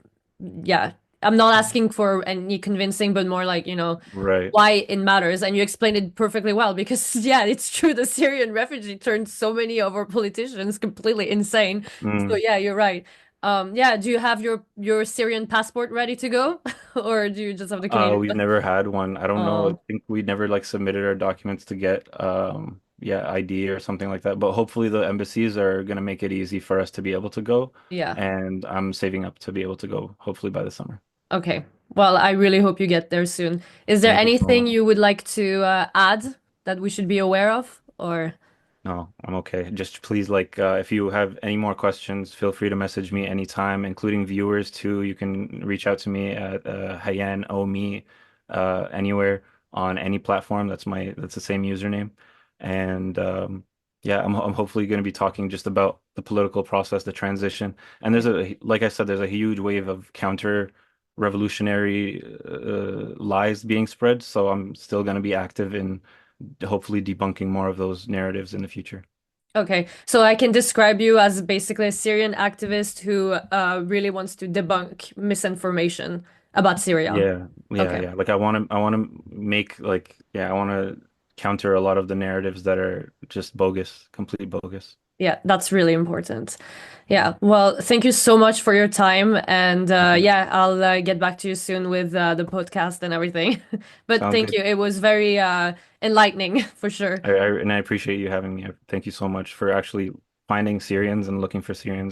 Yeah, I'm not asking for any convincing, but more like, Right. why it matters. And you explained it perfectly well because, yeah, it's true. The Syrian refugee turned so many of our politicians completely insane. So, Mm. yeah, you're right. Yeah, do you have your Syrian passport ready to go, or do you just have the Canadian We've one? never had one. I don't know. I Oh, think we never like submitted our documents to get yeah, ID or something like that. But hopefully the embassies are gonna make it easy for us to be able to go. yeah. And I'm saving up to be able to go hopefully by the summer. Okay. Well, I really hope you get there soon. Is there Thank you so anything much. you would like to add that we should be aware of? Or, No, I'm okay. Just please, like, if you have any more questions, feel free to message me anytime, including viewers too. You can reach out to me at Hayan O Me anywhere on any platform. That's the same username. And yeah, I'm hopefully going to be talking just about the political process, the transition. And like I said, there's a huge wave of counter revolutionary lies being spread. So I'm still going to be active in hopefully debunking more of those narratives in the future. okay. So I can describe you as basically a Syrian activist who really wants to debunk misinformation about Syria. Yeah, yeah, Okay. yeah. Like I want to make like yeah, I want to counter a lot of the narratives that are just bogus, complete bogus. Yeah, that's really important. Yeah. Well, thank you so much for your time. And Mhm. yeah, I'll get back to you soon with the podcast and everything. But Sounds thank good. you. It was very enlightening for sure. And I appreciate you having me. Thank you so much for actually finding Syrians and looking for Syrians